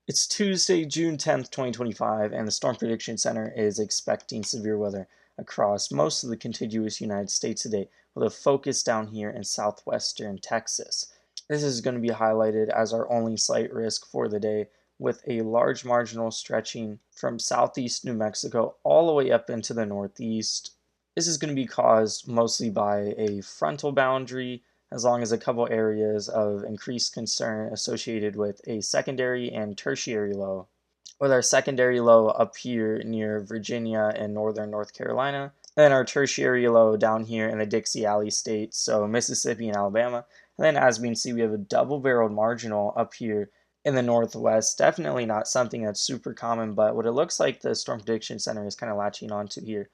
It's Tuesday, June 10th, 2025, and the Storm Prediction Center is expecting severe weather across most of the contiguous United States today, with a focus down here in southwestern Texas. This is going to be highlighted as our only slight risk for the day, with a large marginal stretching from southeast New Mexico all the way up into the northeast. This is going to be caused mostly by a frontal boundary, as long as a couple areas of increased concern associated with a secondary and tertiary low. With our secondary low up here near Virginia and northern North Carolina, then our tertiary low down here in the Dixie Alley states, so Mississippi and Alabama. And then as we can see, we have a double-barreled marginal up here in the northwest. Definitely not something that's super common, but what it looks like the Storm Prediction Center is kind of latching onto here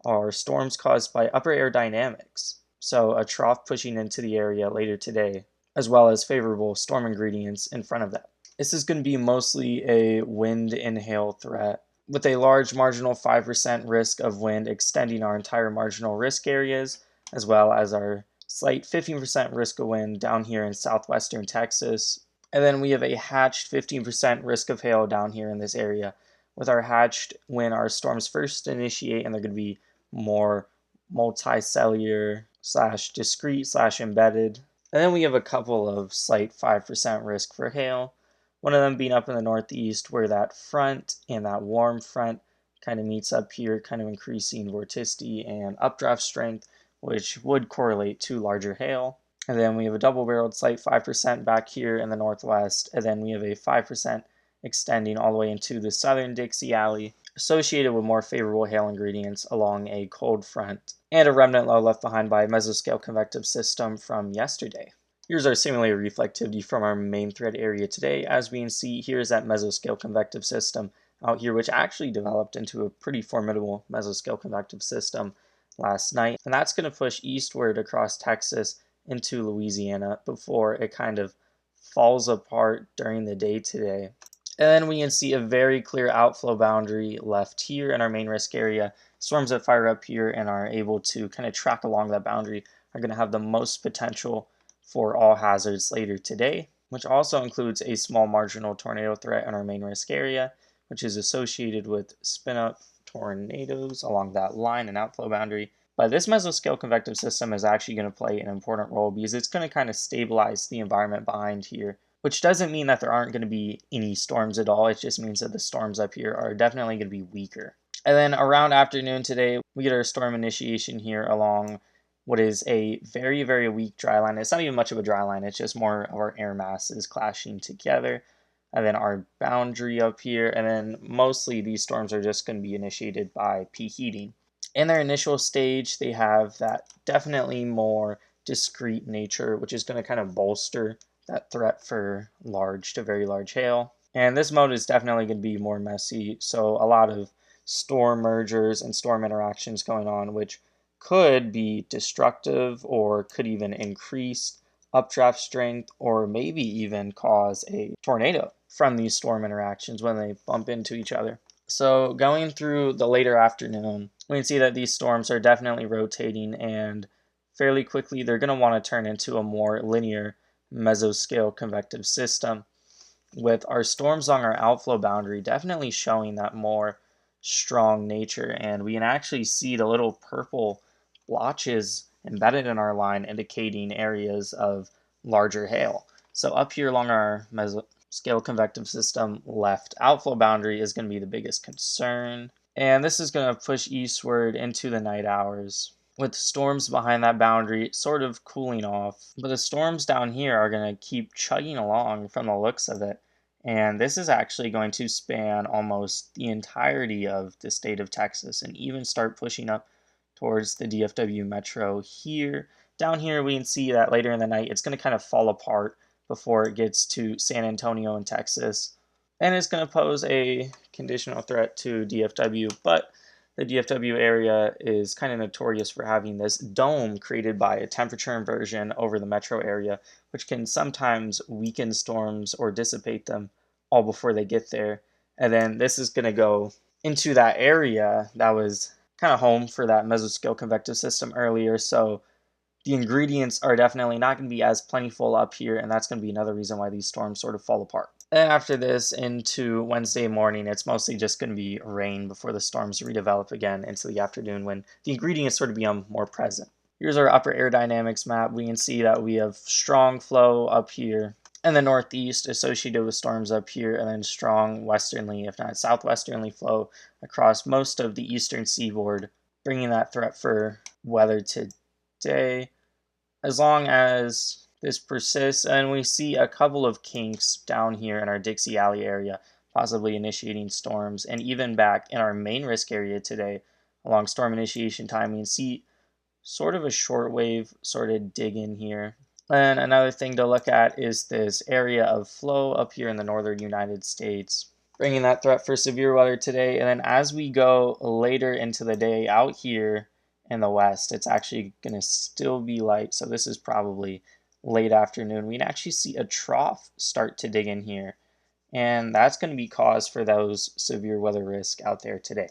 are storms caused by upper air dynamics. So a trough pushing into the area later today, as well as favorable storm ingredients in front of that. This is going to be mostly a wind and hail threat, with a large marginal 5% risk of wind extending our entire marginal risk areas, as well as our slight 15% risk of wind down here in southwestern Texas. And then we have a hatched 15% risk of hail down here in this area. With our hatched, when our storms first initiate, and they're going to be more multicellular slash discrete slash embedded. And then we have a couple of slight 5% risk for hail. One of them being up in the northeast where that front and that warm front kind of meets up here, kind of increasing vorticity and updraft strength, which would correlate to larger hail. And then we have a double-barreled slight 5% back here in the northwest. And then we have a 5% extending all the way into the southern Dixie Alley, associated with more favorable hail ingredients along a cold front, and a remnant low left behind by a mesoscale convective system from yesterday. Here's our simulated reflectivity from our main thread area today. As we can see, here's that mesoscale convective system out here, which actually developed into a pretty formidable mesoscale convective system last night. And that's going to push eastward across Texas into Louisiana before it kind of falls apart during the day today. And then we can see a very clear outflow boundary left here in our main risk area. Storms that fire up here and are able to kind of track along that boundary are going to have the most potential for all hazards later today, which also includes a small marginal tornado threat in our main risk area, which is associated with spin-up tornadoes along that line and outflow boundary. But this mesoscale convective system is actually going to play an important role because it's going to kind of stabilize the environment behind here, which doesn't mean that there aren't going to be any storms at all. It just means that the storms up here are definitely going to be weaker. And then around afternoon today, we get our storm initiation here along what is a very, very weak dry line. It's not even much of a dry line. It's just more of our air masses clashing together. And then our boundary up here. And then mostly these storms are just going to be initiated by peak heating. In their initial stage, they have that definitely more discrete nature, which is going to kind of bolster that threat for large to very large hail. And this mode is definitely going to be more messy, so a lot of storm mergers and storm interactions going on, which could be destructive or could even increase updraft strength or maybe even cause a tornado from these storm interactions when they bump into each other. So going through the later afternoon, we can see that these storms are definitely rotating, and fairly quickly they're going to want to turn into a more linear mesoscale convective system, with our storms along our outflow boundary definitely showing that more strong nature. And we can actually see the little purple blotches embedded in our line indicating areas of larger hail. So up here along our mesoscale convective system left outflow boundary is going to be the biggest concern. And this is going to push eastward into the night hours, with storms behind that boundary sort of cooling off. But the storms down here are going to keep chugging along from the looks of it. And this is actually going to span almost the entirety of the state of Texas and even start pushing up towards the DFW metro here. Down here we can see that later in the night it's going to kind of fall apart before it gets to San Antonio in Texas. And it's going to pose a conditional threat to DFW, but the DFW area is kind of notorious for having this dome created by a temperature inversion over the metro area, which can sometimes weaken storms or dissipate them all before they get there. And then this is going to go into that area that was kind of home for that mesoscale convective system earlier. So the ingredients are definitely not going to be as plentiful up here, and that's going to be another reason why these storms sort of fall apart. And after this, into Wednesday morning, it's mostly just going to be rain before the storms redevelop again into the afternoon when the ingredients sort of become more present. Here's our upper air dynamics map. We can see that we have strong flow up here in the northeast associated with storms up here, and then strong westerly, if not southwesterly flow across most of the eastern seaboard, bringing that threat for weather today. As long as this persists, and we see a couple of kinks down here in our Dixie Alley area, possibly initiating storms, and even back in our main risk area today, along storm initiation time, we can see sort of a shortwave sort of dig in here. And another thing to look at is this area of flow up here in the northern United States, bringing that threat for severe weather today. And then as we go later into the day out here in the west, it's actually going to still be light. So this is probably late afternoon. We can actually see a trough start to dig in here. And that's going to be cause for those severe weather risk out there today.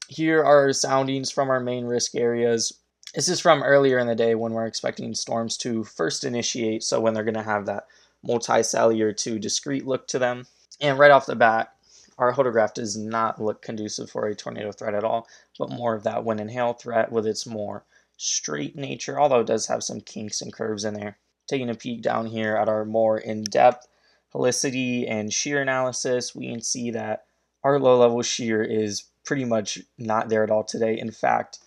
Here are our soundings from our main risk areas. This is from earlier in the day when we're expecting storms to first initiate, so when they're going to have that multicellular to discrete look to them. And right off the bat, our photograph does not look conducive for a tornado threat at all, but more of that wind and hail threat with its more straight nature, although it does have some kinks and curves in there. Taking a peek down here at our more in-depth helicity and shear analysis, we can see that our low-level shear is pretty much not there at all today. In fact,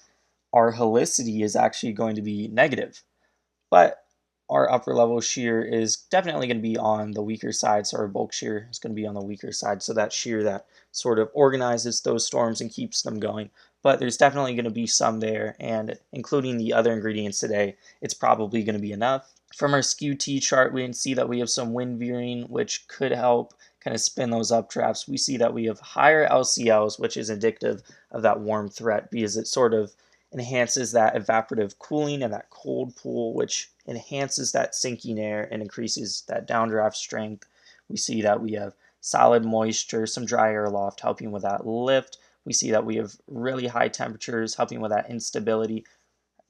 our helicity is actually going to be negative, but our upper level shear is definitely going to be on the weaker side, so our bulk shear is going to be on the weaker side, so that shear that sort of organizes those storms and keeps them going. But there's definitely going to be some there, and including the other ingredients today, it's probably going to be enough. From our skew T chart, we can see that we have some wind veering, which could help kind of spin those updrafts. We see that we have higher LCLs, which is indicative of that warm threat because it sort of enhances that evaporative cooling and that cold pool, which enhances that sinking air and increases that downdraft strength. We see that we have solid moisture, some dry air loft helping with that lift. We see that we have really high temperatures helping with that instability.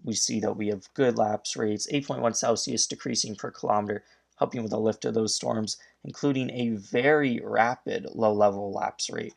We see that we have good lapse rates, 8.1 Celsius decreasing per kilometer, helping with the lift of those storms, including a very rapid low-level lapse rate,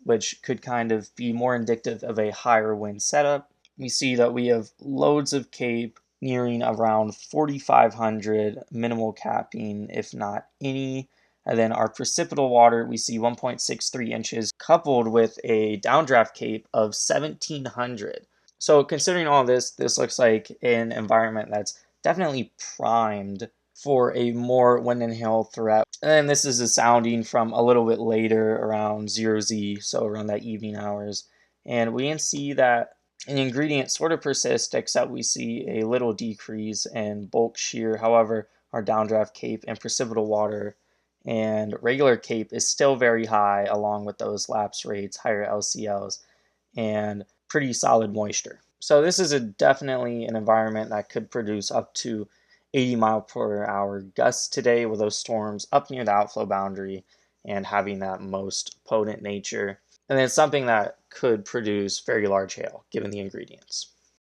which could kind of be more indicative of a higher wind setup. We see that we have loads of cape nearing around 4,500, minimal capping, if not any. And then our precipitable water, we see 1.63 inches, coupled with a downdraft cape of 1,700. So considering all this, this looks like an environment that's definitely primed for a more wind and hail threat. And then this is a sounding from a little bit later around 0Z, so around that evening hours. And we can see that an ingredient sort of persists, except we see a little decrease in bulk shear. However, our downdraft cape and precipitable water and regular cape is still very high, along with those lapse rates, higher LCLs, and pretty solid moisture. So this is definitely an environment that could produce up to 80-mile-per-hour gusts today with those storms up near the outflow boundary and having that most potent nature. And then something that could produce very large hail given the ingredients.